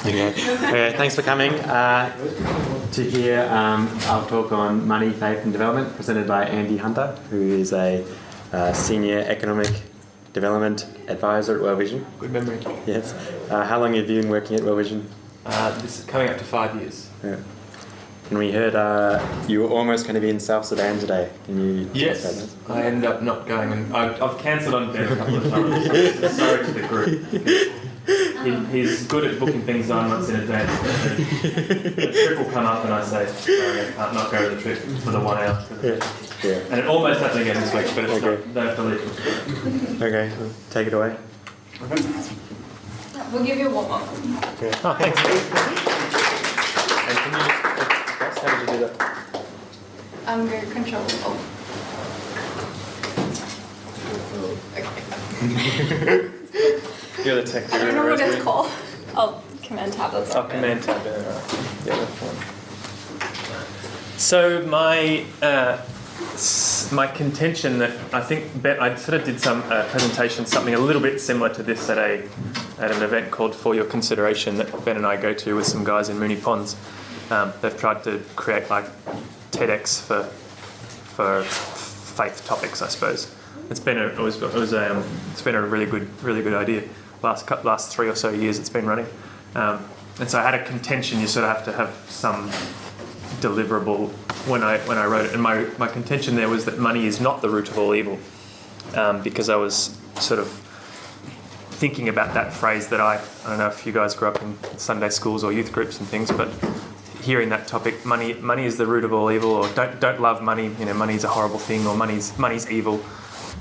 Okay, thanks for coming to hear our talk on money, faith and development, presented by Andy Hunter, who is a senior economic development advisor at World Vision. Good memory. Yes. How long have you been working at World Vision? This is coming up to 5 years. Yeah. And we heard you were almost going to be in South Sudan today. Can you tell us about Yes, I ended up not going, and I've cancelled on Ben a couple of times. So sorry to the group. He's good at booking things 9 months in advance. The trip will come up and I say, sorry, I can't not go to the trip for the 1 hour. Yeah. And it almost happened again this week, but it's Okay. not, don't believe it. Okay, take it away. We'll give you a warm-up. Okay. Oh, thanks. And can you just how did you do that? I'm very controllable. You're the tech. I don't know what it's called. Oh, command tablets. Oh, command tab. Yeah, that's one. So my contention that I think Ben, I sort of did some presentation, something a little bit similar to this at an event called For Your Consideration that Ben and I go to with some guys in Moonee Ponds. They've tried to create like TEDx for faith topics, I suppose. It's been a really good idea. Last 3 or so years it's been running, and so I had a contention. You sort of have to have some deliverable when I wrote it, and my contention there was that money is not the root of all evil, because I was sort of thinking about that phrase that I don't know if you guys grew up in Sunday schools or youth groups and things, but hearing that topic, money is the root of all evil, or don't love money, money's a horrible thing, or money's evil.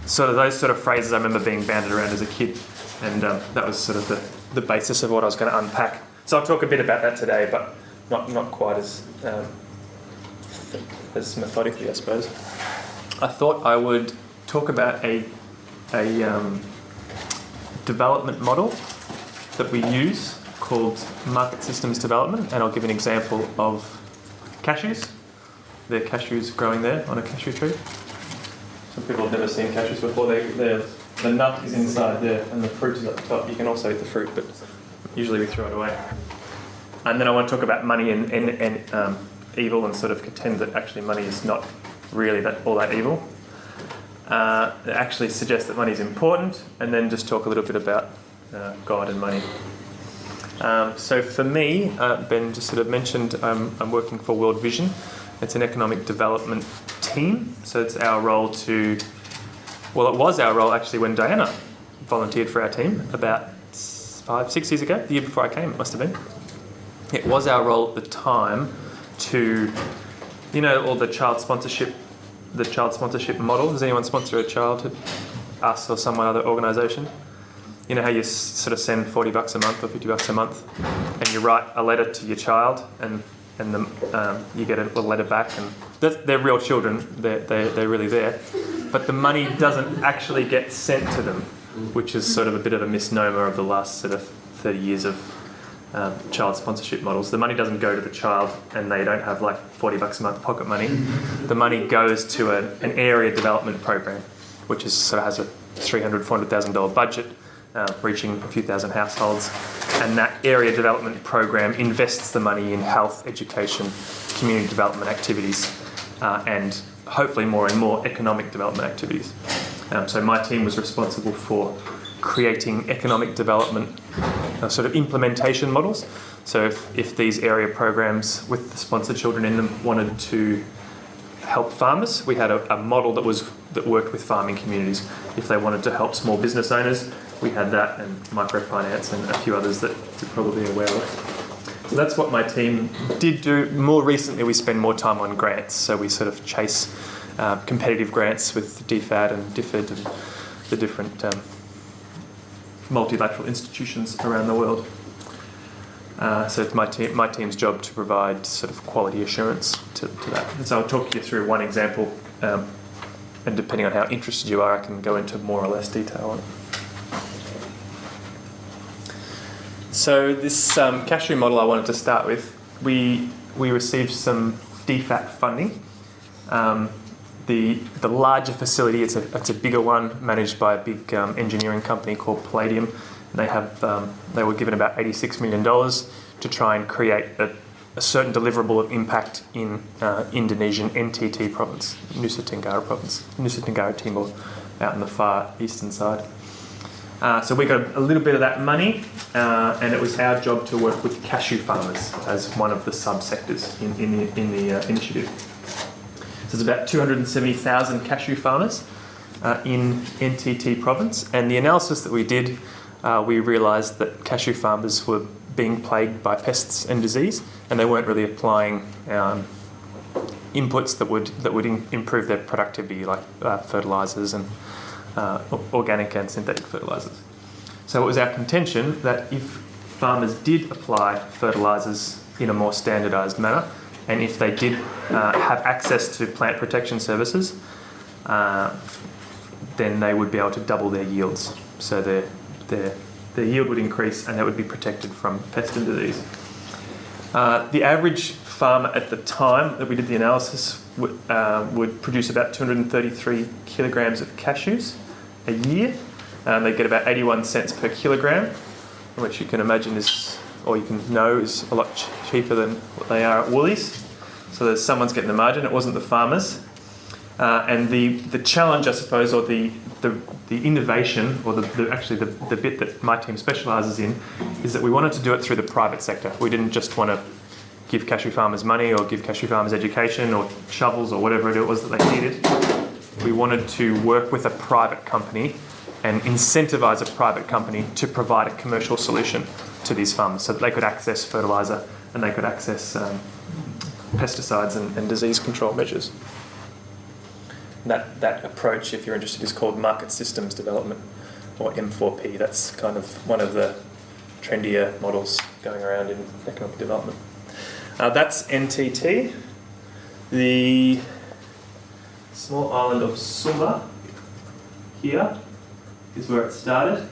Sort of those sort of phrases I remember being banded around as a kid, and that was sort of the basis of what I was going to unpack. So I'll talk a bit about that today, but not quite as methodically, I suppose. I thought I would talk about a development model that we use called market systems development, and I'll give an example of cashews. There are cashews growing there on a cashew tree. Some people have never seen cashews before. The nut is inside there and the fruit is at the top. You can also eat the fruit, but usually we throw it away. And then I want to talk about money and evil, and sort of contend that actually money is not really all that evil. Actually suggest that money is important, and then just talk a little bit about God and money. So for me, Ben just sort of mentioned I'm working for World Vision. It's an economic development team, so it's our role it was our role actually when Diana volunteered for our team about 5-6 years ago, the year before I came, it must have been. It was our role at the time to, all the child sponsorship model. Does anyone sponsor a child? Us or some other organisation? You know how you sort of send $40 a month or $50 a month, and you write a letter to your child, and you get a letter back, and they're real children. They're really there, but the money doesn't actually get sent to them, which is sort of a bit of a misnomer of the last sort of 30 years of child sponsorship models. The money doesn't go to the child, and they don't have like $40 a month pocket money. The money goes to an area development program, which sort of has a $300,000-$400,000 budget, reaching a few thousand households, and that area development program invests the money in health, education, community development activities, and hopefully more and more economic development activities. So my team was responsible for creating economic development sort of implementation models. So if these area programs with the sponsored children in them wanted to help farmers, we had a model that worked with farming communities. If they wanted to help small business owners, we had that, and microfinance and a few others that you're probably aware of. So that's what my team did do. More recently, we spend more time on grants. So we sort of chase competitive grants with DFAD and DFID and the different multilateral institutions around the world. So it's my team's job to provide sort of quality assurance to that. And so I'll talk you through one example, and depending on how interested you are, I can go into more or less detail on it. So this cashew model I wanted to start with, we received some DFAT funding. The larger facility, it's a bigger one managed by a big engineering company called Palladium, They were given about $86 million to try and create a certain deliverable of impact in Indonesian NTT province, Nusa Tenggara Timur, out on the far eastern side. So we got a little bit of that money, and it was our job to work with cashew farmers as one of the subsectors in the initiative. So there's about 270,000 cashew farmers in NTT province, and the analysis that we did, we realised that cashew farmers were being plagued by pests and disease, and they weren't really applying inputs that would improve their productivity, like fertilisers and organic and synthetic fertilisers. So it was our contention that if farmers did apply fertilisers in a more standardised manner, and if they did have access to plant protection services, then they would be able to double their yields. So their yield would increase and they would be protected from pest and disease. The average farmer at the time that we did the analysis would produce about 233 kilograms of cashews a year. They get about 81 cents per kilogram, which you can imagine is a lot cheaper than what they are at Woolies. So someone's getting the margin. It wasn't the farmers. And the challenge, I suppose, or the innovation, or the bit that my team specialises in, is that we wanted to do it through the private sector. We didn't just want to give cashew farmers money or give cashew farmers education or shovels or whatever it was that they needed. We wanted to work with a private company and incentivise a private company to provide a commercial solution to these farmers so that they could access fertiliser and they could access pesticides and disease control measures. That approach, if you're interested, is called market systems development, or M4P. That's kind of one of the trendier models going around in economic development. That's NTT. The small island of Sumba here is where it started,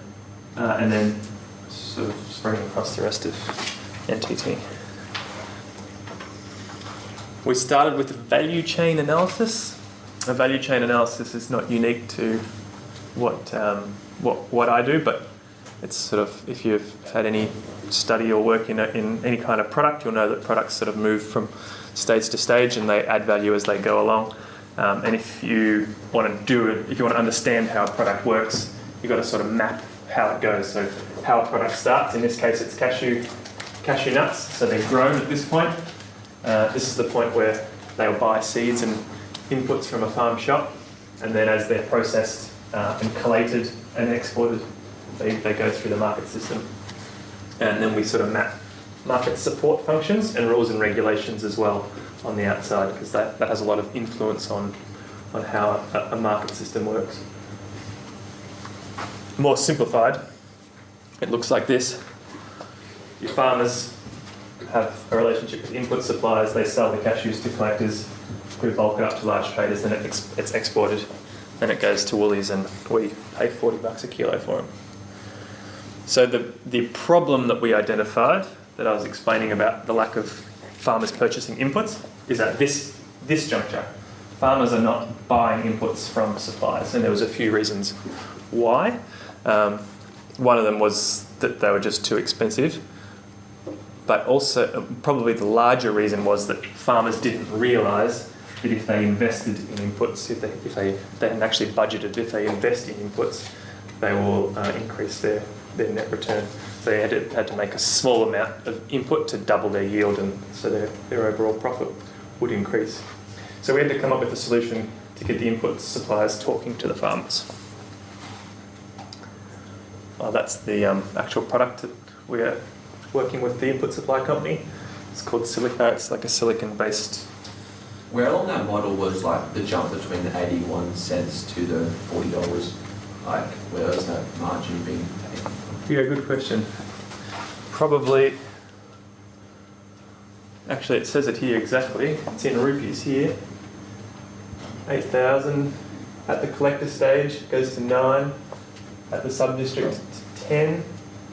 and then sort of spreading across the rest of NTT. We started with a value chain analysis. A value chain analysis is not unique to what I do, but it's sort of, if you've had any study or work in any kind of product, you'll know that products sort of move from stage to stage and they add value as they go along. And if you want to understand how a product works, you've got to sort of map how it goes. So how a product starts, in this case it's cashew nuts, so they're grown at this point. This is the point where they'll buy seeds and inputs from a farm shop, and then as they're processed and collated and exported, they go through the market system. And then we sort of map market support functions and rules and regulations as well on the outside, because that has a lot of influence on how a market system works. More simplified, it looks like this. Your farmers have a relationship with input suppliers, they sell the cashews to collectors, we bulk it up to large traders, then it's exported, then it goes to Woolies and we pay $40 a kilo for them. So the problem that we identified, that I was explaining about the lack of farmers purchasing inputs, is at this juncture. Farmers are not buying inputs from suppliers, and there was a few reasons why. One of them was that they were just too expensive, but also probably the larger reason was that farmers didn't realise that if they invested in inputs, if they hadn't actually budgeted, if they invest in inputs, they will increase their net return. So they had to make a small amount of input to double their yield, and so their overall profit would increase. So we had to come up with a solution to get the input suppliers talking to the farmers. That's the actual product that we are working with the input supply company. It's called Silica. It's like a silicon-based. Where along that model was like the jump between the 81 cents to the $40? Like, where was that margin being taken? Yeah, good question. Probably, actually it says it here exactly. It's in rupees here. 8,000 at the collector stage, goes to 9. At the sub-district to 10.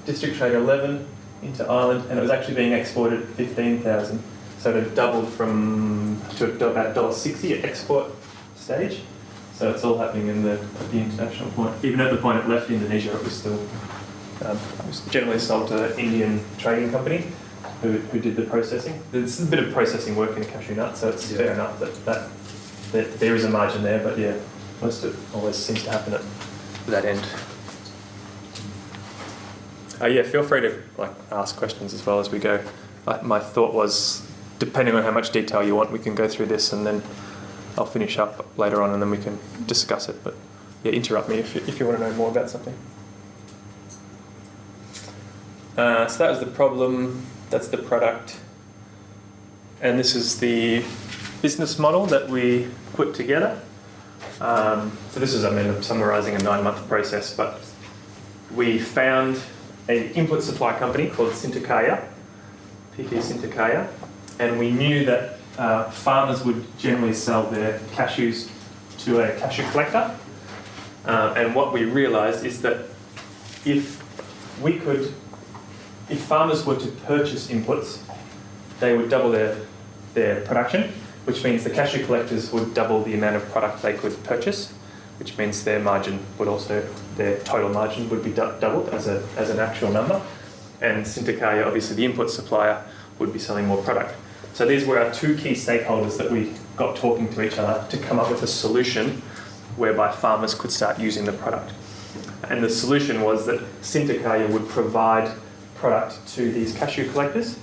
District trade 11 into Ireland, and it was actually being exported at 15,000. So it had doubled to about $1.60 at export stage. So it's all happening at the international point. Even at the point it left Indonesia, it was still It was generally sold to an Indian trading company who did the processing. There's a bit of processing work in a cashew nut, so it's fair enough that there is a margin there, but yeah, most of it always seems to happen at that end. Yeah, feel free to ask questions as well as we go. My thought was, depending on how much detail you want, we can go through this and then I'll finish up later on and then we can discuss it. But yeah, interrupt me if you want to know more about something. So that was the problem, that's the product. And this is the business model that we put together. So this is, I'm summarising a 9-month process, but we found an input supply company called Sintakaya, PP Sintakaya, and we knew that farmers would generally sell their cashews to a cashew collector. And what we realised is that if farmers were to purchase inputs, they would double their production, which means the cashew collectors would double the amount of product they could purchase, which means their total margin would be doubled as an actual number. And Sintakaya, obviously the input supplier, would be selling more product. So these were our two key stakeholders that we got talking to each other to come up with a solution whereby farmers could start using the product. And the solution was that Sintakaya would provide product to these cashew collectors,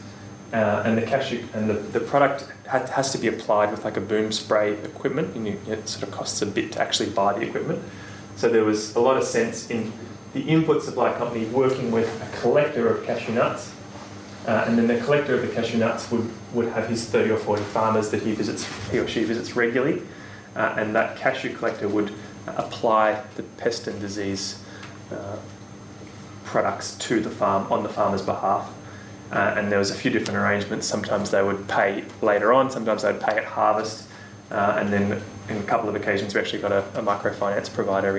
and the product has to be applied with a boom spray equipment, and it sort of costs a bit to actually buy the equipment. So there was a lot of sense in the input supply company working with a collector of cashew nuts, and then the collector of the cashew nuts would have his 30 or 40 farmers that he or she visits regularly, and that cashew collector would apply the pest and disease products to the farm on the farmer's behalf. And there was a few different arrangements. Sometimes they would pay later on, sometimes they would pay at harvest, and then in a couple of occasions we actually got a microfinance provider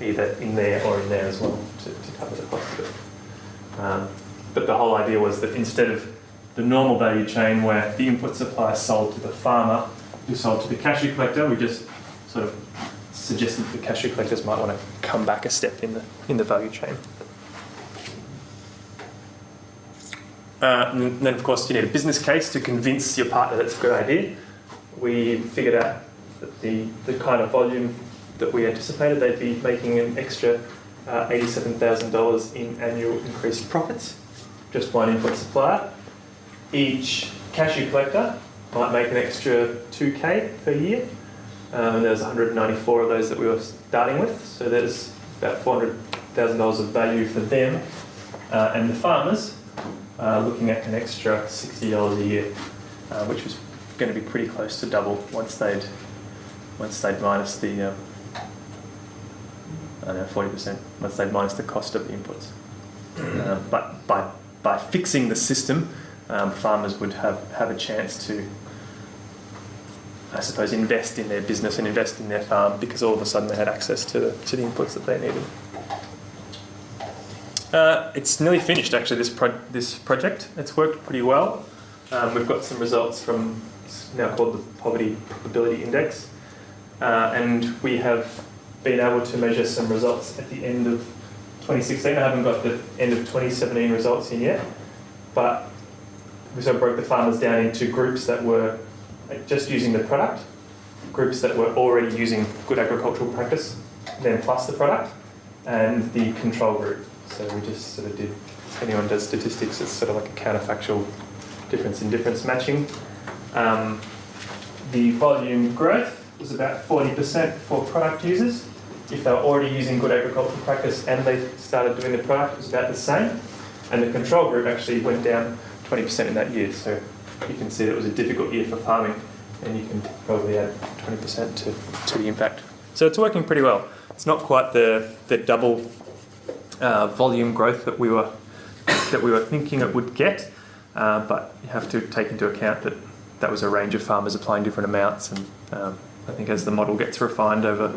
either in there or in there as well to cover the cost of it. But the whole idea was that instead of the normal value chain where the input supply sold to the farmer who sold to the cashew collector, we just sort of suggested that the cashew collectors might want to come back a step in the value chain. And then, of course, you need a business case to convince your partner that's a good idea. We figured out that the kind of volume that we anticipated, they'd be making an extra $87,000 in annual increased profits, just one input supplier. Each cashew collector might make an extra $2,000 per year. And there's 194 of those that we were starting with, so there's about $400,000 of value for them. And the farmers, looking at an extra $60 a year, which was going to be pretty close to double once they'd minus the 40%, once they'd minus the cost of the inputs. But by fixing the system, farmers would have a chance to, I suppose, invest in their business and invest in their farm, because all of a sudden they had access to the inputs that they needed. It's nearly finished, actually, this project. It's worked pretty well. We've got some results from, it's now called the Poverty Probability Index, and we have been able to measure some results at the end of 2016. I haven't got the end of 2017 results in yet, but we sort of broke the farmers down into groups that were just using the product, groups that were already using good agricultural practice, then plus the product, and the control group. So we just sort of did, if anyone does statistics, it's sort of like a counterfactual difference in difference matching. The volume growth was about 40% for product users. If they were already using good agricultural practice and they started doing the product, it was about the same. And the control group actually went down 20% in that year. So you can see that it was a difficult year for farming, and you can probably add 20% to the impact. So it's working pretty well. It's not quite the double volume growth that we were thinking it would get, but you have to take into account that was a range of farmers applying different amounts, and I think as the model gets refined over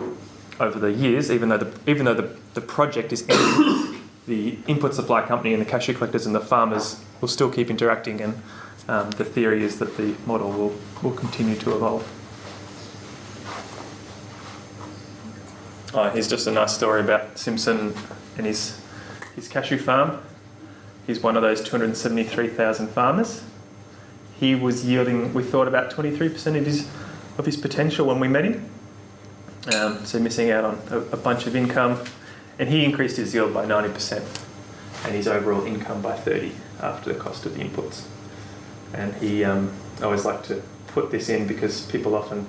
the years, even though the project is ending, the input supply company and the cashew collectors and the farmers will still keep interacting, and the theory is that the model will continue to evolve. Here's just a nice story about Simpson and his his cashew farm. He's one of those 273,000 farmers. He was yielding, we thought, about 23% of his potential when we met him. So missing out on a bunch of income. And he increased his yield by 90% and his overall income by 30% after the cost of the inputs. And I always like to put this in because people often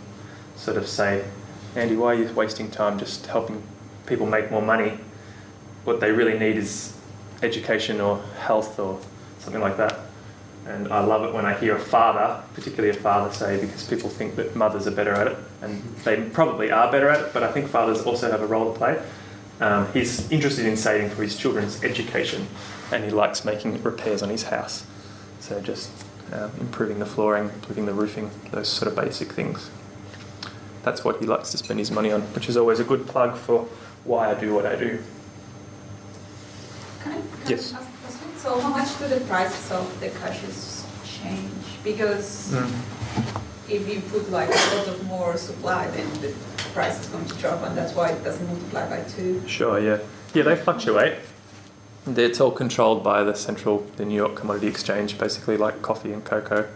sort of say, Andy, why are you wasting time just helping people make more money? What they really need is education or health or something like that. And I love it when I hear a father, particularly a father, say, because people think that mothers are better at it, and they probably are better at it, but I think fathers also have a role to play. He's interested in saving for his children's education, and he likes making repairs on his house. So just improving the flooring, improving the roofing, those sort of basic things. That's what he likes to spend his money on, which is always a good plug for why I do what I do. Can I Yes. ask a question? So how much do the prices of the cashews change? Because if you put like a lot of more supply, then the price is going to drop, and that's why it doesn't multiply by 2. Sure, yeah. Yeah, they fluctuate. It's all controlled by the New York Commodity Exchange, basically like coffee and cocoa.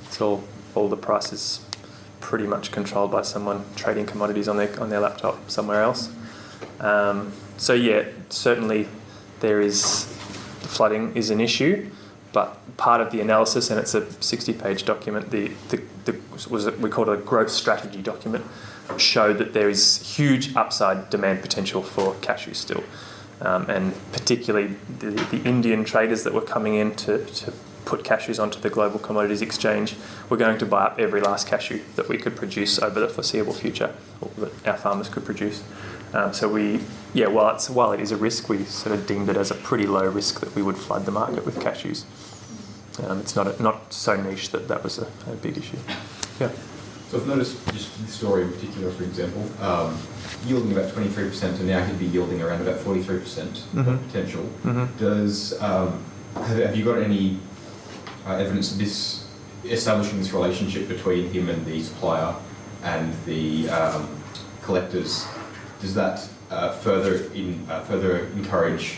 It's all the prices pretty much controlled by someone trading commodities on their laptop somewhere else. So yeah, certainly there is, flooding is an issue, but part of the analysis, and it's a 60-page document, we call it a growth strategy document, showed that there is huge upside demand potential for cashews still. And particularly the Indian traders that were coming in to put cashews onto the global commodities exchange were going to buy up every last cashew that we could produce over the foreseeable future, or that our farmers could produce. So while it is a risk, we sort of deemed it as a pretty low risk that we would flood the market with cashews. It's not so niche that was a big issue. Yeah. So I've noticed just this story in particular, for example, yielding about 23%, and now he'd be yielding around about 43% of potential. Have you got any evidence of this establishing this relationship between him and the supplier and the collectors? Does that further encourage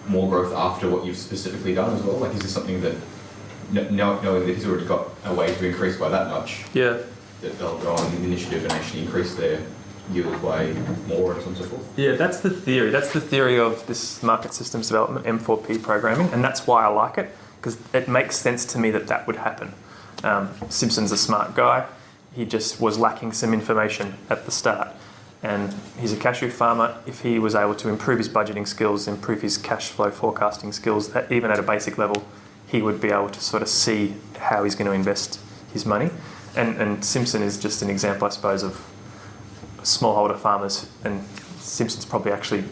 more growth after what you've specifically done as well? Like, is this something that, knowing that he's already got a way to increase by that much, that they'll go on the initiative and actually increase their yield by more and so on and so forth? Yeah, that's the theory. That's the theory of this market systems development, M4P programming, and that's why I like it, because it makes sense to me that would happen. Simpson's a smart guy. He just was lacking some information at the start. And he's a cashew farmer. If he was able to improve his budgeting skills, improve his cash flow forecasting skills, even at a basic level, he would be able to sort of see how he's going to invest his money. And Simpson is just an example, I suppose, of smallholder farmers. And Simpson's probably actually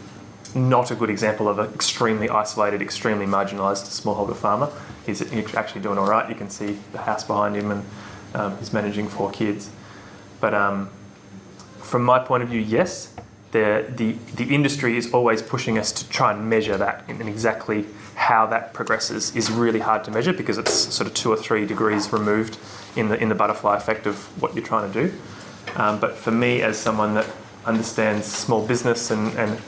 not a good example of an extremely isolated, extremely marginalised smallholder farmer. He's actually doing all right. You can see the house behind him, and he's managing 4 kids. But from my point of view, yes, the industry is always pushing us to try and measure that, and exactly how that progresses is really hard to measure because it's sort of 2 or 3 degrees removed in the butterfly effect of what you're trying to do. But for me, as someone that understands small business and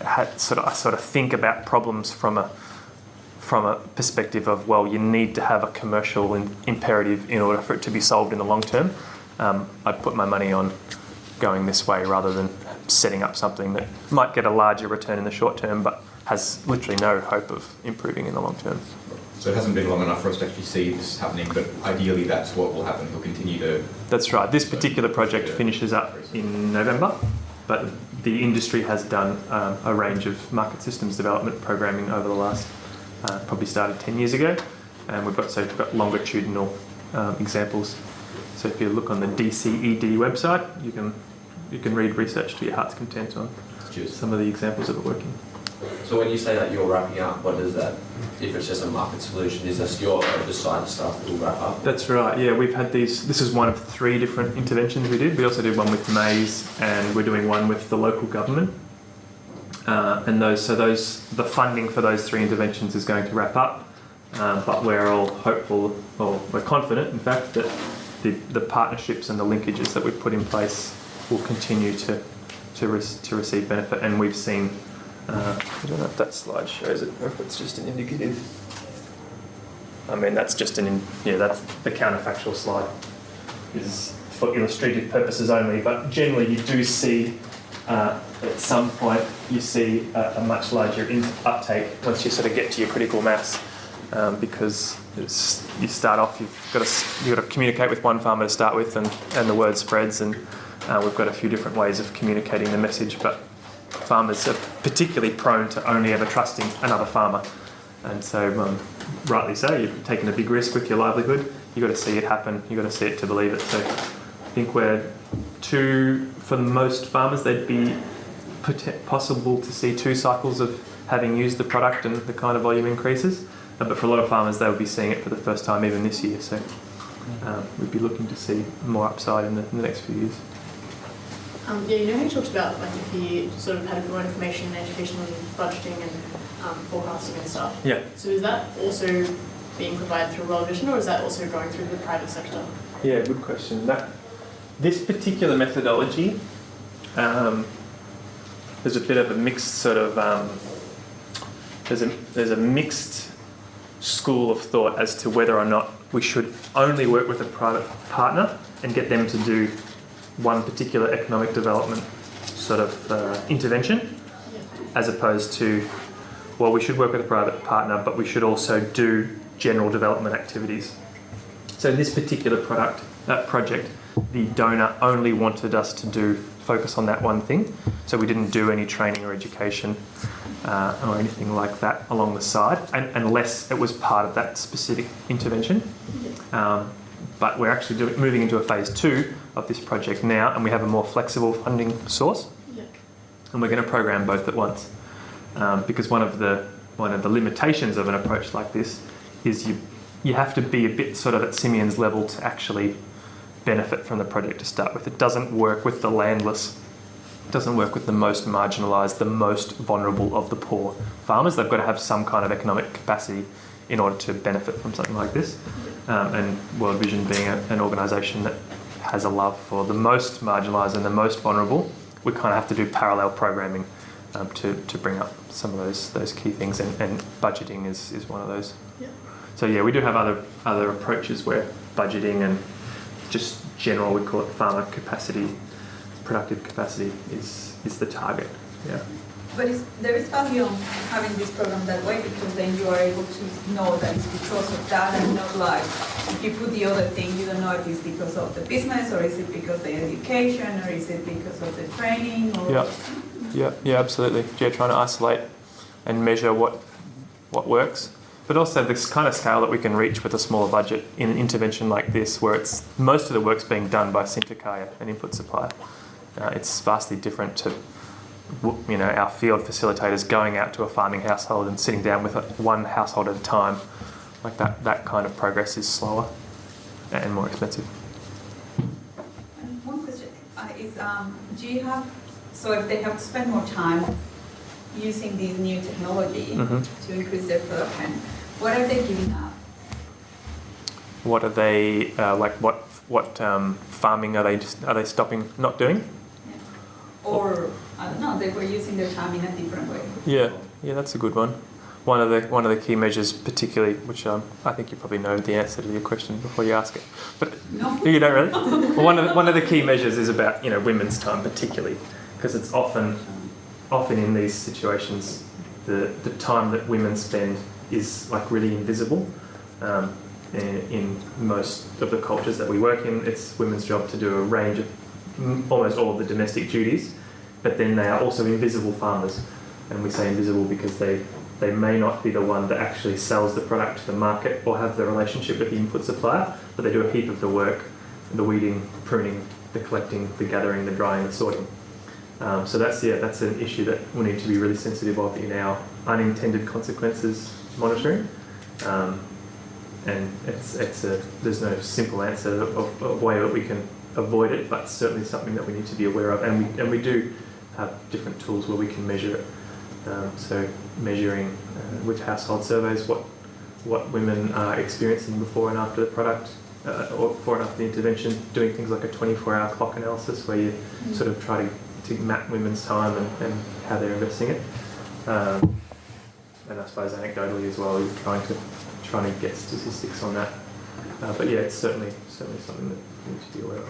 I sort of think about problems from a perspective of, well, you need to have a commercial imperative in order for it to be solved in the long term. I'd put my money on going this way rather than setting up something that might get a larger return in the short term but has literally no hope of improving in the long term. So it hasn't been long enough for us to actually see this happening, but ideally that's what will happen. He'll continue to... That's right. This particular project finishes up in November, but the industry has done a range of market systems development programming over the last, probably started 10 years ago, and we've got longitudinal examples. So if you look on the DCED website, you can read research to your heart's content on some of the examples of it working. So when you say that you're wrapping up, what is that? If it's just a market solution, is this your oversight stuff that will wrap up? That's right, yeah. We've had these, this is one of 3 different interventions we did. We also did one with maize, and we're doing one with the local government. And the funding for those 3 interventions is going to wrap up. But we're all hopeful, or we're confident, in fact, that the partnerships and the linkages that we've put in place will continue to receive benefit. And we've seen I don't know if that slide shows it or if it's just an indicative. I mean, that's just that's the counterfactual slide. Is for illustrative purposes only, but generally you do see at some point you see a much larger uptake once you sort of get to your critical mass, because you start off, you've got to communicate with one farmer to start with, and the word spreads, and we've got a few different ways of communicating the message, but farmers are particularly prone to only ever trusting another farmer, and so rightly so, you've taken a big risk with your livelihood. You've got to see it happen, you've got to see it to believe it. So I think for most farmers, they'd be possible to see 2 cycles of having used the product and the kind of volume increases. But for a lot of farmers, they would be seeing it for the first time even this year. So we'd be looking to see more upside in the next few years. Yeah, you know how you talked about like if you sort of had a bit more information and education on budgeting and forecasting and stuff. Yeah. So is that also being provided through World Vision, or is that also going through the private sector? Yeah, good question. This particular methodology, there's a bit of a mixed sort of there's a mixed school of thought as to whether or not we should only work with a private partner and get them to do one particular economic development sort of intervention, as opposed to, well, we should work with a private partner, but we should also do general development activities. So in this particular project, the donor only wanted us to focus on that one thing. So we didn't do any training or education or anything like that along the side, unless it was part of that specific intervention. But we're actually moving into a phase 2 of this project now, and we have a more flexible funding source. Yeah. And we're going to program both at once, because one of the limitations of an approach like this is you have to be a bit sort of at Simeon's level to actually benefit from the project to start with. It doesn't work with the landless. It doesn't work with the most marginalised, the most vulnerable of the poor farmers. They've got to have some kind of economic capacity in order to benefit from something like this. And World Vision being an organisation that has a love for the most marginalised and the most vulnerable, we kind of have to do parallel programming to bring up some of those key things, and budgeting is one of those. Yeah. So yeah, we do have other approaches where budgeting and just general, we call it farmer capacity, productive capacity is the target. Yeah. But there is value on having this program that way, because then you are able to know that it's because of that, and not like if you put the other thing, you don't know if it's because of the business, or is it because of the education, or is it because of the training, or... Yeah, absolutely. Yeah, trying to isolate and measure what works, but also this kind of scale that we can reach with a smaller budget in an intervention like this, where it's most of the work's being done by Sintakaya, an input supplier. It's vastly different to our field facilitators going out to a farming household and sitting down with one household at a time. Like that kind of progress is slower and more expensive. And one question is, do you have, so if they have to spend more time using this new technology to increase their production, what are they giving up? What are they what farming are they stopping not doing? Or I don't know, they were using their time in a different way. Yeah, that's a good one. One of the key measures, particularly, which I think you probably know the answer to your question before you ask it, but No. you don't really. Well, one of the key measures is about women's time, particularly, because it's often in these situations the time that women spend is like really invisible. In most of the cultures that we work in, it's women's job to do a range of almost all of the domestic duties, but then they are also invisible farmers. And we say invisible because they may not be the one that actually sells the product to the market or have the relationship with the input supplier, but they do a heap of the work, the weeding, pruning, the collecting, the gathering, the drying, the sorting. So that's an issue that we need to be really sensitive of in our unintended consequences monitoring. And there's no simple answer of a way that we can avoid it, but certainly something that we need to be aware of, and we do have different tools where we can measure it. So measuring with household surveys what women are experiencing before and after the product, or before and after the intervention, doing things like a 24-hour clock analysis where you sort of try to map women's time and how they're investing it. And I suppose anecdotally as well, you're trying to get statistics on that. But yeah, it's certainly something that you need to be aware of.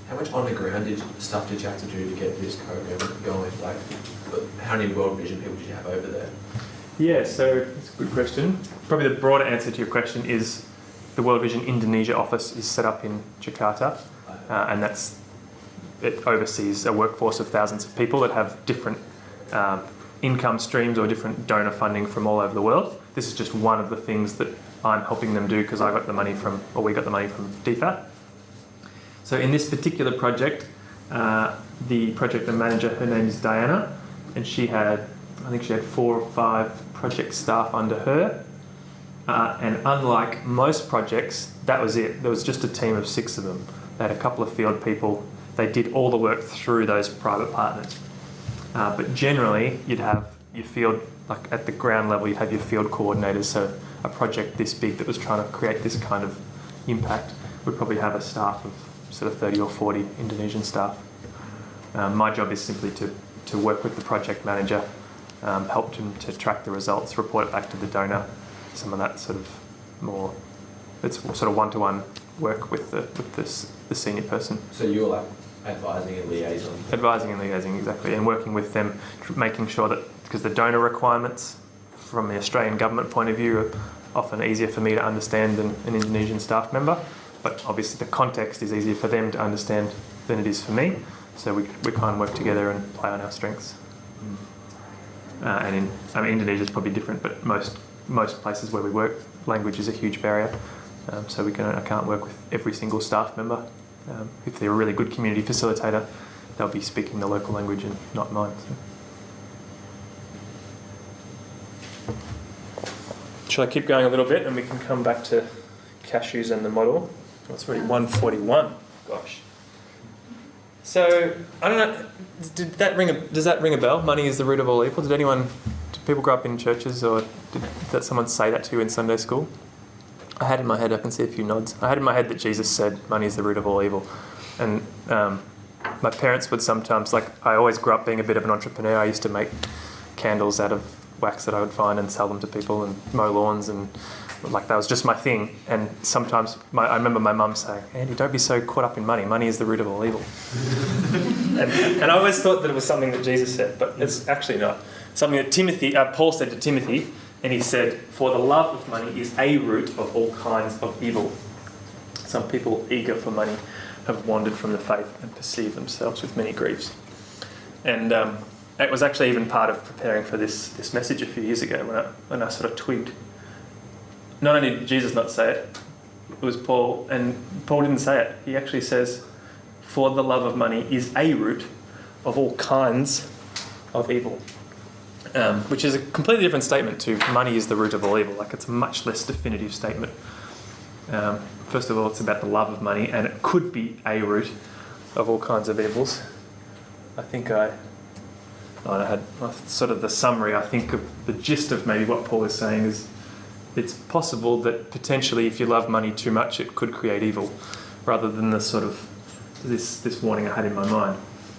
How much on the ground stuff did you have to do to get this program going? Like, how many World Vision people did you have over there? Yeah, so it's a good question. Probably the broader answer to your question is the World Vision Indonesia office is set up in Jakarta, and it oversees a workforce of thousands of people that have different income streams or different donor funding from all over the world. This is just one of the things that I'm helping them do because we got the money from DFAT. So in this particular project, the project manager, her name is Diana, and I think she had 4 or 5 project staff under her. And unlike most projects, that was it. There was just a team of 6 of them. They had a couple of field people. They did all the work through those private partners. But generally, you'd have your field, like at the ground level, you'd have your field coordinators. So a project this big that was trying to create this kind of impact would probably have a staff of sort of 30 or 40 Indonesian staff. My job is simply to work with the project manager, help them to track the results, report it back to the donor, some of that sort of more, it's sort of one-to-one work with the senior person. So you were like advising and liaising? Advising and liaising, exactly, and working with them, making sure that, because the donor requirements from the Australian government point of view are often easier for me to understand than an Indonesian staff member, but obviously the context is easier for them to understand than it is for me, so we kind of work together and play on our strengths. Indonesia is probably different, but most places where we work, language is a huge barrier, so I can't work with every single staff member. If they're a really good community facilitator, they'll be speaking the local language and not mine. So. Shall I keep going a little bit and we can come back to cashews and the model? It's already 1:41. Gosh. So I don't know. Does that ring a bell? Money is the root of all evil. Did people grow up in churches, or did someone say that to you in Sunday school? I had in my head, I can see a few nods. I had in my head that Jesus said, money is the root of all evil. And my parents would sometimes, I always grew up being a bit of an entrepreneur. I used to make candles out of wax that I would find and sell them to people and mow lawns, and that was just my thing. And sometimes I remember my mum saying, Andy, don't be so caught up in money. Money is the root of all evil. and I always thought that it was something that Jesus said, but it's actually not. Something that Paul said to Timothy, and he said, for the love of money is a root of all kinds of evil. Some people eager for money have wandered from the faith and perceive themselves with many griefs. And it was actually even part of preparing for this message a few years ago when I sort of twigged. Not only did Jesus not say it, it was Paul, and Paul didn't say it. He actually says, for the love of money is a root of all kinds of evil. Which is a completely different statement to money is the root of all evil. It's a much less definitive statement. First of all, it's about the love of money, and it could be a root of all kinds of evils. I think I had sort of the summary. I think of the gist of maybe what Paul is saying is it's possible that potentially if you love money too much, it could create evil, rather than the sort of this warning I had in my mind.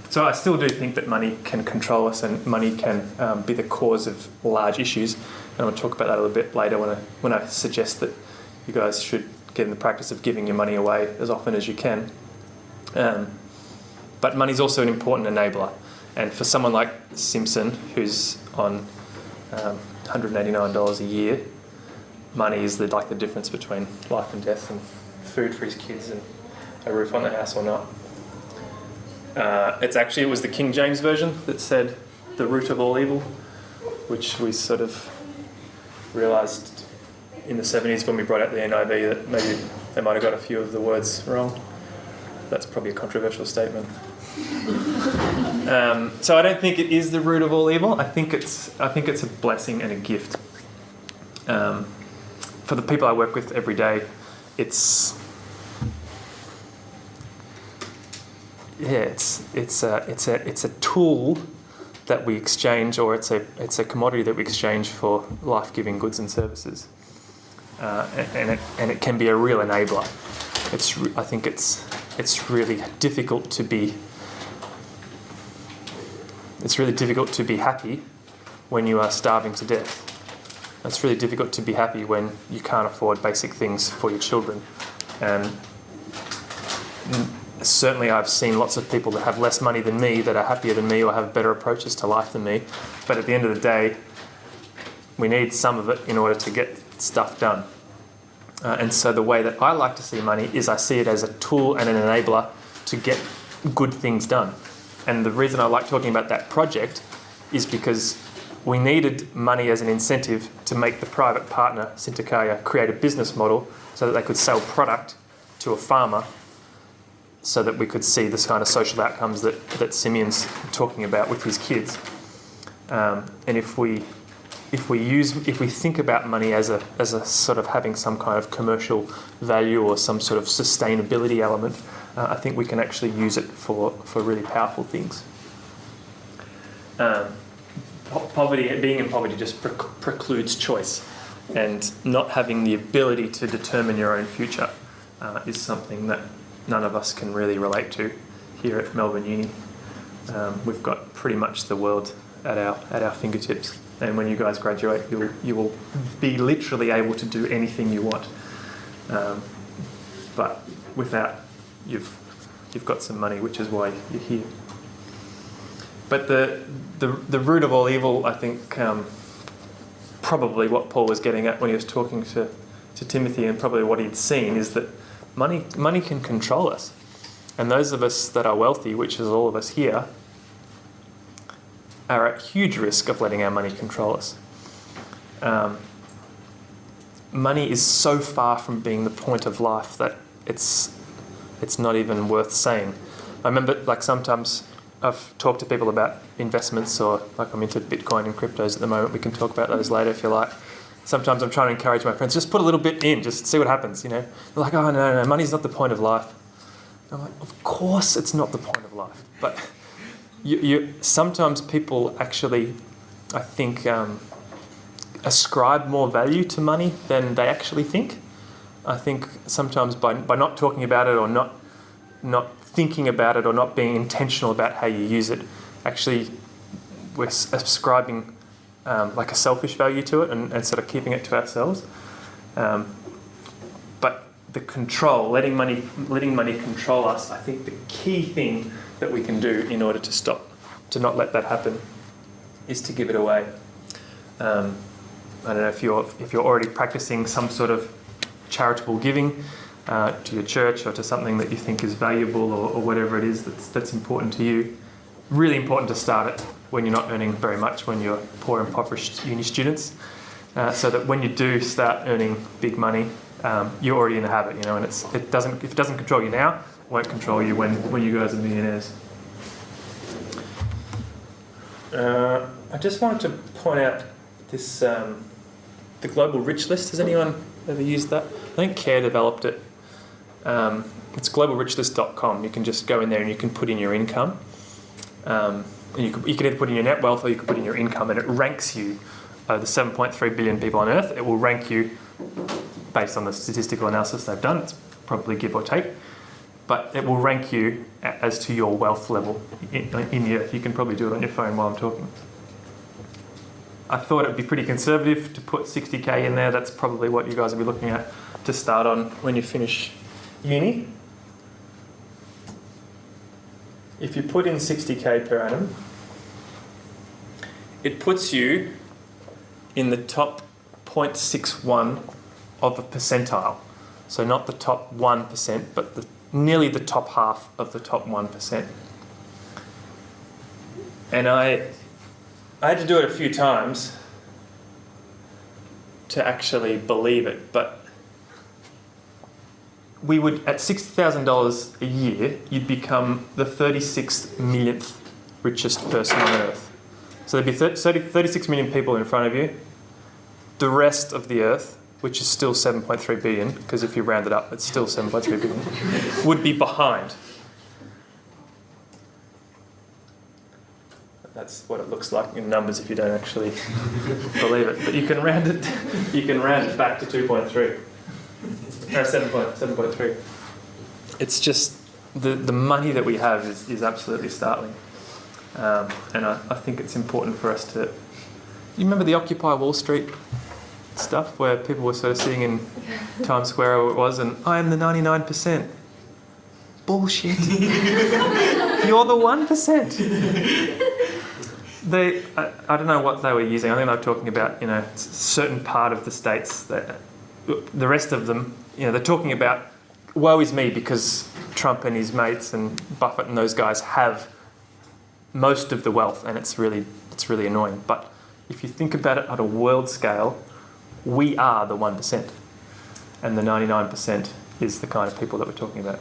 So I still do think that money can control us, and money can be the cause of large issues. And I'll talk about that a little bit later when I suggest that you guys should get in the practice of giving your money away as often as you can. But money's also an important enabler. And for someone like Simpson, who's on $189 a year, money is the difference between life and death, and food for his kids and a roof on the house or not. It was the King James Version that said the root of all evil, which we sort of realised in the 70s when we brought out the NIV that maybe they might have got a few of the words wrong. That's probably a controversial statement. So I don't think it is the root of all evil. I think it's a blessing and a gift. For the people I work with every day, it's a tool that we exchange, or it's a commodity that we exchange for life-giving goods and services, and it can be a real enabler. I think it's really difficult to be happy when you are starving to death. It's really difficult to be happy when you can't afford basic things for your children. And certainly I've seen lots of people that have less money than me that are happier than me or have better approaches to life than me. But at the end of the day, we need some of it in order to get stuff done. And so the way that I like to see money is I see it as a tool and an enabler to get good things done. And the reason I like talking about that project is because we needed money as an incentive to make the private partner, Sintakaya, create a business model so that they could sell product to a farmer so that we could see this kind of social outcomes that Simeon's talking about with his kids. And if we think about money as a sort of having some kind of commercial value or some sort of sustainability element, I think we can actually use it for really powerful things. Being in poverty just precludes choice, and not having the ability to determine your own future is something that none of us can really relate to here at Melbourne Uni. We've got pretty much the world at our fingertips, and when you guys graduate, you will be literally able to do anything you want. But without, you've got some money, which is why you're here. But the root of all evil, I think, probably what Paul was getting at when he was talking to Timothy, and probably what he'd seen, is that money can control us. And those of us that are wealthy, which is all of us here, are at huge risk of letting our money control us. Money is so far from being the point of life that it's not even worth saying. I remember, like, sometimes I've talked to people about investments, or like I'm into Bitcoin and cryptos at the moment. We can talk about those later if you like. Sometimes I'm trying to encourage my friends, just put a little bit in, just see what happens, you know. They're like, oh, no, money's not the point of life. I'm like, of course it's not the point of life. But sometimes people actually, I think, ascribe more value to money than they actually think. I think sometimes by not talking about it, or not thinking about it, or not being intentional about how you use it, actually we're ascribing like a selfish value to it, and sort of keeping it to ourselves. But the control, letting money control us, I think the key thing that we can do in order to not let that happen, is to give it away. I don't know if you're already practicing some sort of charitable giving to your church, or to something that you think is valuable, or whatever it is that's important to you. Really important to start it when you're not earning very much, when you're poor, impoverished uni students, so that when you do start earning big money, you're already in the habit, you know. And if it doesn't control you now, it won't control you when you guys are millionaires. I just wanted to point out this the Global Rich List. Has anyone ever used that? I think CARE developed it. It's globalrichlist.com. You can just go in there and you can put in your income. And you can either put in your net wealth, or you can put in your income, and it ranks you. The 7.3 billion people on Earth, it will rank you based on the statistical analysis they've done. It's probably give or take. But it will rank you as to your wealth level in the Earth. You can probably do it on your phone while I'm talking. I thought it would be pretty conservative to put 60k in there. That's probably what you guys will be looking at to start on when you finish uni. If you put in 60k per annum, it puts you in the top 0.61 of a percentile. So not the top 1%, but nearly the top half of the top 1%. And I had to do it a few times to actually believe it, but we would, at $60,000 a year, you'd become the 36 millionth richest person on Earth. So there'd be 36 million people in front of you. The rest of the Earth, which is still 7.3 billion, because if you round it up, it's still 7.3 billion, would be behind. That's what it looks like in numbers if you don't actually believe it. But you can round it back to 2.3. Or 7.3. It's just the money that we have is absolutely startling. And I think it's important for us to You remember the Occupy Wall Street stuff where people were sort of sitting in Times Square or it was, and I am the 99%. Bullshit. You're the 1%. I don't know what they were using. I think they were talking about, a certain part of the states that the rest of them, they're talking about woe is me because Trump and his mates and Buffett and those guys have most of the wealth, and it's really annoying. But if you think about it at a world scale, we are the 1%, and the 99% is the kind of people that we're talking about.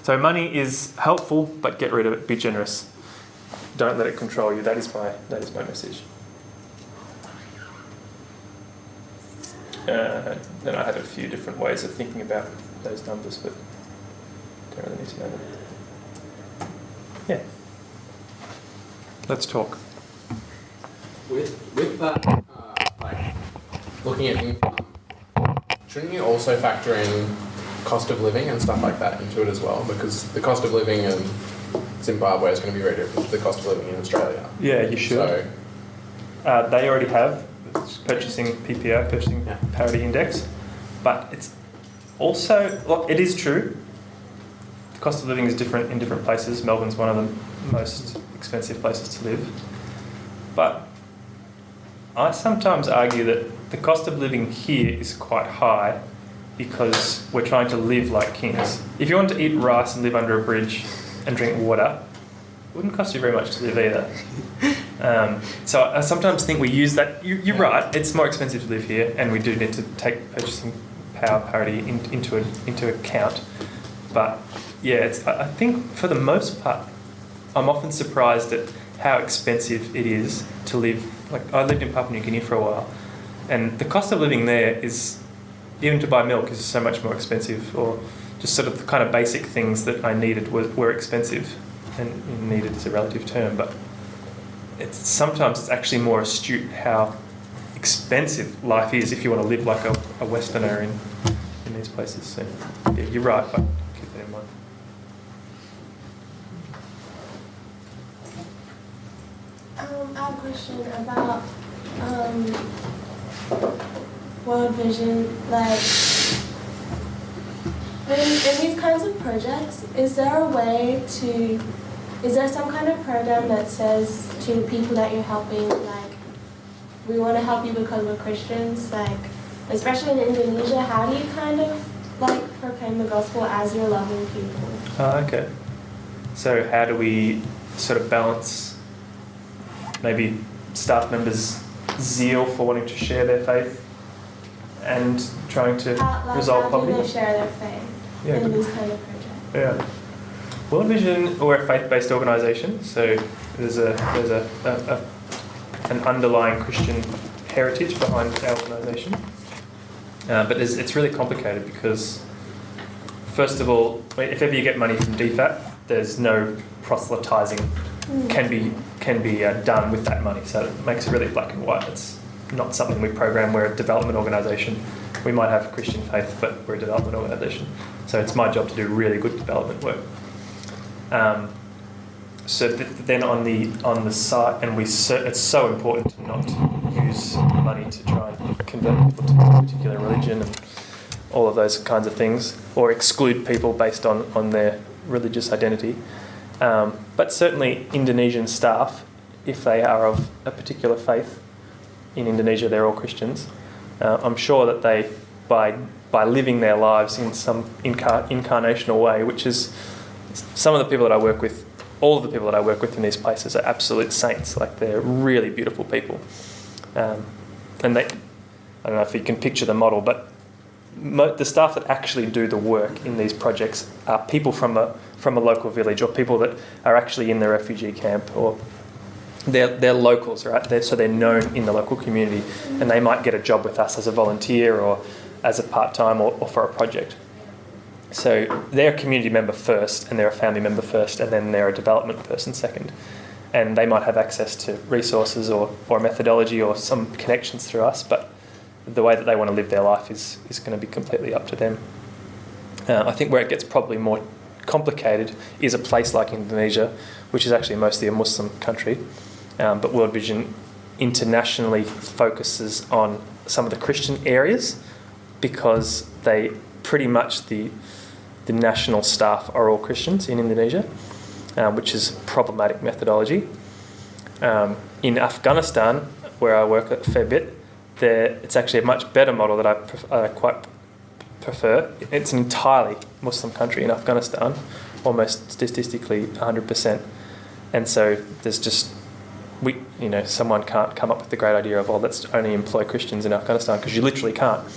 So money is helpful, but get rid of it. Be generous. Don't let it control you. That is my message. Then I had a few different ways of thinking about those numbers, but don't really need to know them. Yeah. Let's talk. With that, looking at income, shouldn't you also factor in cost of living and stuff like that into it as well? Because the cost of living in Zimbabwe is going to be very different to the cost of living in Australia. Yeah, you should. So, they already have purchasing PPI, purchasing parity index, but it's also, it is true, the cost of living is different in different places. Melbourne's one of the most expensive places to live. But I sometimes argue that the cost of living here is quite high because we're trying to live like kings. If you want to eat rice and live under a bridge and drink water, it wouldn't cost you very much to live either. So I sometimes think we use that. You're right, it's more expensive to live here, and we do need to take purchasing power parity into account. But yeah, I think for the most part, I'm often surprised at how expensive it is to live. Like, I lived in Papua New Guinea for a while, and the cost of living there is, even to buy milk, is so much more expensive, or just sort of the kind of basic things that I needed were expensive. And needed is a relative term, but sometimes it's actually more astute how expensive life is if you want to live like a Westerner in these places. So yeah, you're right, but keep that in mind. I have a question about World Vision. Like, in these kinds of projects, is there some kind of program that says to the people that you're helping, like, we want to help you because we're Christians? Like, especially in Indonesia, how do you kind of, like, proclaim the gospel as you're loving people? Okay. So how do we sort of balance maybe staff members' zeal for wanting to share their faith and trying to resolve poverty? How do they share their faith in these kind of projects? Yeah. World Vision, we're a faith-based organisation, so there's an underlying Christian heritage behind our organisation. But it's really complicated because, first of all, if ever you get money from DFAT, there's no proselytising can be done with that money. So it makes it really black and white. It's not something we program. We're a development organisation. We might have Christian faith, but we're a development organisation. So it's my job to do really good development work. Then on the site, and it's so important to not use money to try and convert people to a particular religion and all of those kinds of things, or exclude people based on their religious identity. But certainly Indonesian staff, if they are of a particular faith, in Indonesia they're all Christians. I'm sure that they, by living their lives in some incarnational way, which is some of the people that I work with, all of the people that I work with in these places are absolute saints. Like, they're really beautiful people. And I don't know if you can picture the model, but the staff that actually do the work in these projects are people from a local village, or people that are actually in the refugee camp, or they're locals, right? So they're known in the local community, and they might get a job with us as a volunteer or as a part-time or for a project. So they're a community member first, and they're a family member first, and then they're a development person second. And they might have access to resources or methodology or some connections through us, but the way that they want to live their life is going to be completely up to them. I think where it gets probably more complicated is a place like Indonesia, which is actually mostly a Muslim country, but World Vision internationally focuses on some of the Christian areas because they pretty much the national staff are all Christians in Indonesia, which is problematic methodology. In Afghanistan, where I work a fair bit, it's actually a much better model that I quite prefer. It's an entirely Muslim country in Afghanistan, almost statistically 100%. And so there's just, someone can't come up with the great idea of, let's only employ Christians in Afghanistan, because you literally can't.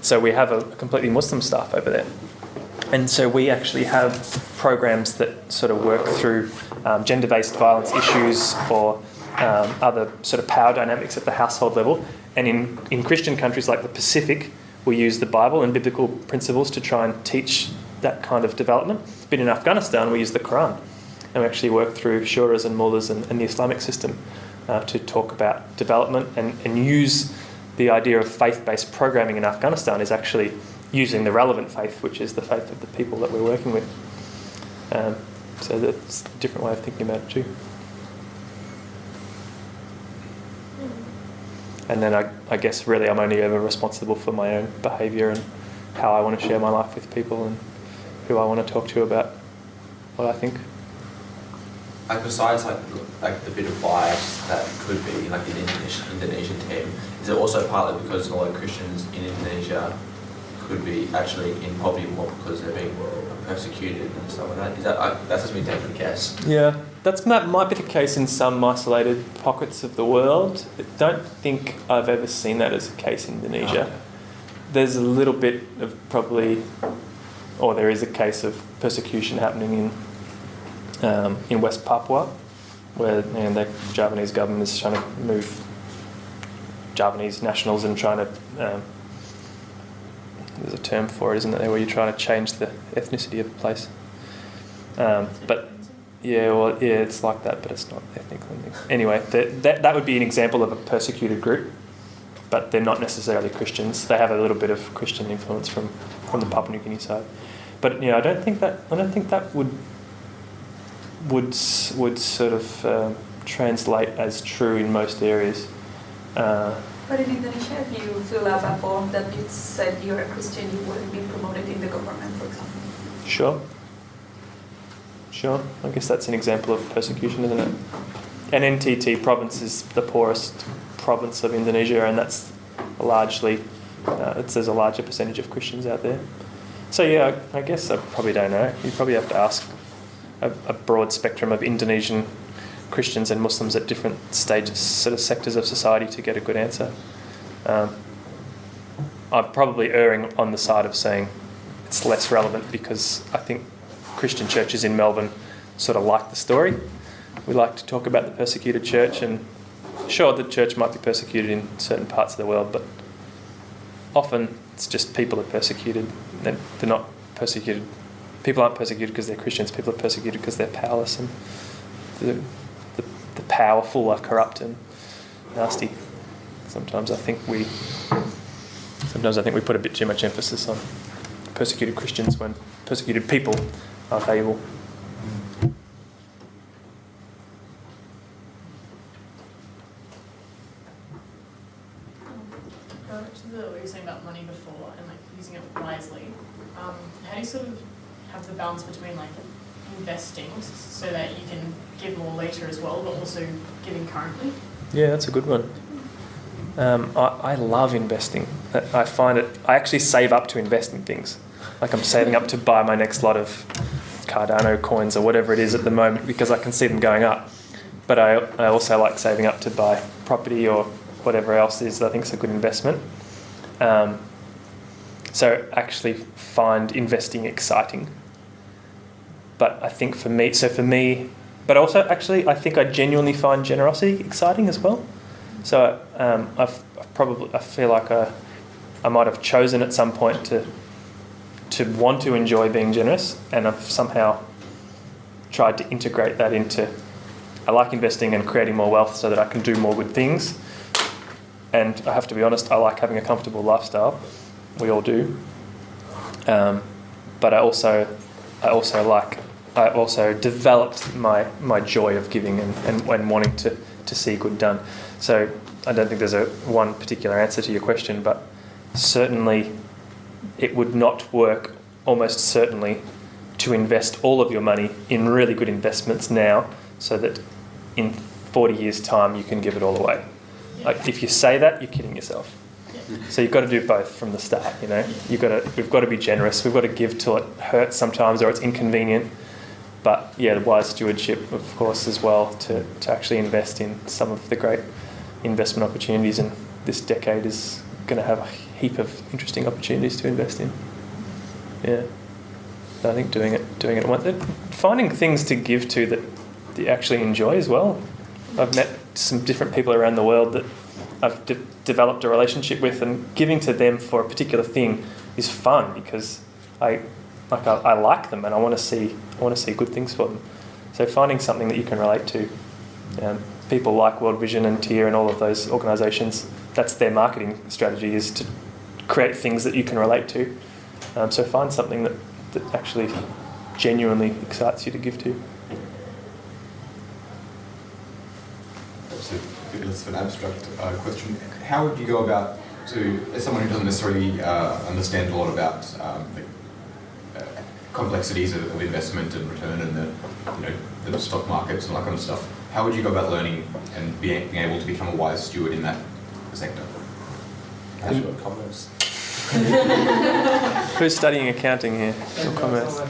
So we have a completely Muslim staff over there. And so we actually have programs that sort of work through gender-based violence issues or other sort of power dynamics at the household level. And in Christian countries like the Pacific, we use the Bible and biblical principles to try and teach that kind of development. But in Afghanistan, we use the Quran. And we actually work through shuras and mullahs and the Islamic system to talk about development and use the idea of faith-based programming in Afghanistan is actually using the relevant faith, which is the faith of the people that we're working with. So that's a different way of thinking about it too. And then I guess really I'm only ever responsible for my own behaviour and how I want to share my life with people and who I want to talk to about what I think. Besides like the bit of bias that could be like in the Indonesian team, is it also partly because a lot of Christians in Indonesia could be actually in poverty more because they're being persecuted and stuff like that? Is that that's just me taking a guess. Yeah, that might be the case in some isolated pockets of the world. I don't think I've ever seen that as a case in Indonesia. Okay. There's a little bit of there is a case of persecution happening in West Papua, where the Javanese government is trying to move Javanese nationals and trying to. There's a term for it, isn't there, where you're trying to change the ethnicity of a place. It's like that, but it's not ethnic cleansing. Anyway, that would be an example of a persecuted group, but they're not necessarily Christians. They have a little bit of Christian influence from the Papua New Guinea side. But I don't think that would sort of translate as true in most areas. But in Indonesia, if you fill out a form that you said you're a Christian, you wouldn't be promoted in the government, for example. Sure. I guess that's an example of persecution, isn't it? And NTT province is the poorest province of Indonesia, and that's largely there's a larger percentage of Christians out there. So yeah, I guess I probably don't know. You probably have to ask a broad spectrum of Indonesian Christians and Muslims at different stages, sort of sectors of society, to get a good answer. I'm probably erring on the side of saying it's less relevant because I think Christian churches in Melbourne sort of like the story. We like to talk about the persecuted church, and sure, the church might be persecuted in certain parts of the world, but often it's just people are persecuted. They're not persecuted. People aren't persecuted because they're Christians. People are persecuted because they're powerless, and the powerful are corrupt and nasty. Sometimes I think we put a bit too much emphasis on persecuted Christians when persecuted people are valuable. Going back to what you were saying about money before and using it wisely, how do you sort of have the balance between investing so that you can give more later as well, but also giving currently? Yeah, that's a good one. I love investing. I find it. I actually save up to invest in things. I'm saving up to buy my next lot of Cardano coins or whatever it is at the moment because I can see them going up. But I also like saving up to buy property or whatever else it is that I think is a good investment. So actually find investing exciting. But I think for me, but also actually I think I genuinely find generosity exciting as well. So I feel like I might have chosen at some point to want to enjoy being generous, and I've somehow tried to integrate that into, I like investing and creating more wealth so that I can do more good things. And I have to be honest, I like having a comfortable lifestyle. We all do. But I also developed my joy of giving and wanting to to see good done. So I don't think there's one particular answer to your question, but certainly it would not work, almost certainly, to invest all of your money in really good investments now so that in 40 years' time you can give it all away. Like, if you say that, you're kidding yourself. So you've got to do both from the start, you know. We've got to be generous. We've got to give till it hurts sometimes or it's inconvenient. But yeah, the wise stewardship, of course, as well, to actually invest in some of the great investment opportunities. And this decade is going to have a heap of interesting opportunities to invest in. Yeah. I think doing it at once. Finding things to give to that you actually enjoy as well. I've met some different people around the world that I've developed a relationship with, and giving to them for a particular thing is fun because I like them and I want to see good things for them. So finding something that you can relate to. People like World Vision and TIER and all of those organisations, that's their marketing strategy, is to create things that you can relate to. So find something that actually genuinely excites you to give to. That's a bit less of an abstract question. How would you go about as someone who doesn't necessarily understand a lot about the complexities of investment and return and the stock markets and that kind of stuff, how would you go about learning and being able to become a wise steward in that sector? Actual commerce. Who's studying accounting here? Or commerce?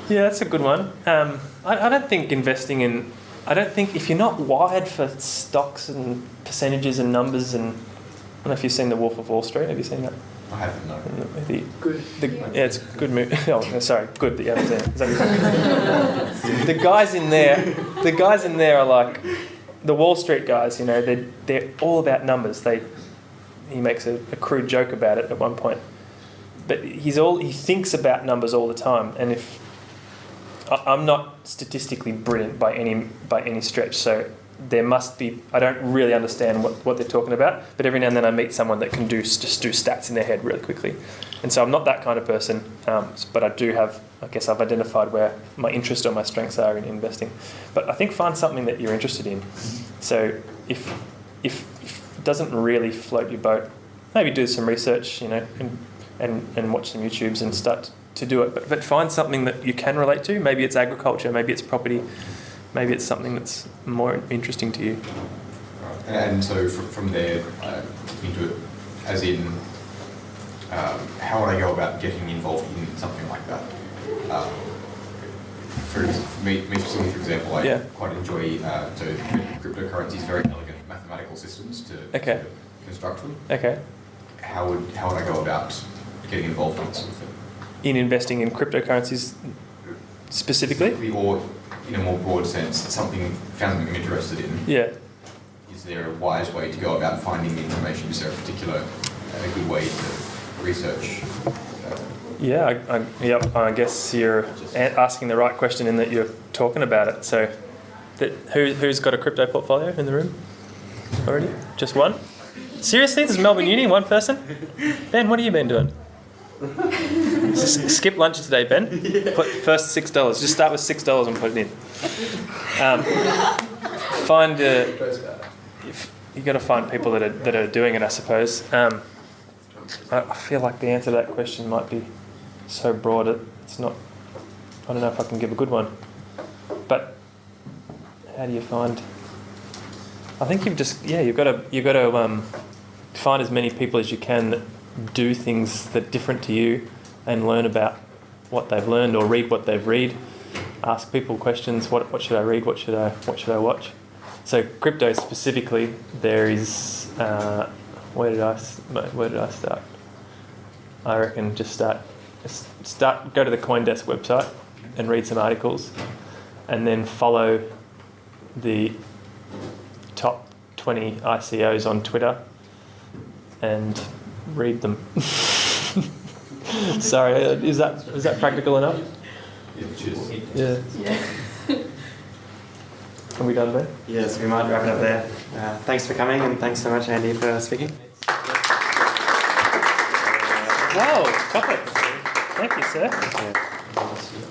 Yeah, that's a good one. I don't think investing in... I don't think if you're not wired for stocks and percentages and numbers and... I don't know if you've seen The Wolf of Wall Street. Have you seen that? I haven't, no. Good. Yeah, it's a good movie. Oh, sorry, good that you haven't seen it. The guys in there are like... The Wall Street guys, you know, they're all about numbers. He makes a crude joke about it at one point. But he thinks about numbers all the time. And if I'm not statistically brilliant by any stretch, so there must be. I don't really understand what they're talking about. But every now and then I meet someone that can just do stats in their head really quickly. And so I'm not that kind of person. But I do have. I guess I've identified where my interest or my strengths are in investing. But I think find something that you're interested in. So if it doesn't really float your boat, maybe do some research, you know, and watch some YouTubes and start to do it. But find something that you can relate to. Maybe it's agriculture, maybe it's property, maybe it's something that's more interesting to you. And so from there, into it, as in, how would I go about getting involved in something like that? For me specifically, for example, I quite enjoy cryptocurrencies, very elegant mathematical systems to construct them. Okay. How would I go about getting involved in that sort of thing? In investing in cryptocurrencies specifically? Or in a more broad sense, something I'm interested in. Yeah. Is there a wise way to go about finding the information? Is there a good way to research? Yeah, I guess you're asking the right question in that you're talking about it. So, who's got a crypto portfolio in the room already? Just one? Seriously? This is Melbourne Uni, one person? Ben, what have you been doing? Skip lunch today, Ben. Put first $6. Just start with $6 and put it in. You got to find people that are doing it, I suppose. I feel like the answer to that question might be so broad it's not. I don't know if I can give a good one. But how do you find? I think you've got to find as many people as you can that do things that are different to you, and learn about what they've learned or read what they've read. Ask people questions. What should I read? What should I watch? So crypto specifically, there is. Where did I start? I reckon just go to the CoinDesk website and read some articles, and then follow the top 20 ICOs on Twitter and read them. Sorry, is that practical enough? Yeah. Are we done there? Yes, we might wrap it up there. Thanks for coming, and thanks so much, Andy, for speaking. Wow, chocolate. Thank you, sir.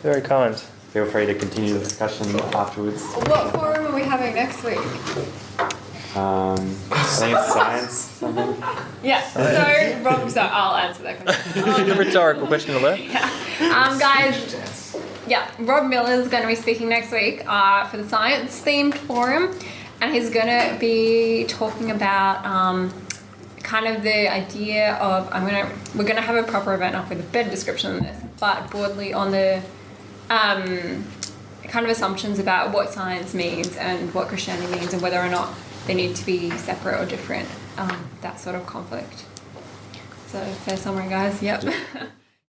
Very kind. feel free to continue the discussion afterwards. What forum are we having next week? I think it's science something. Yeah. So Rob, so I'll answer that question. Rhetorical question alert. Guys, yeah, Rob Miller is going to be speaking next week for the science themed forum, and he's going to be talking about kind of the idea of we're going to have a proper event up with a better description than this, but broadly on the kind of assumptions about what science means and what Christianity means and whether or not they need to be separate or different, that sort of conflict. So fair summary, guys. Yep.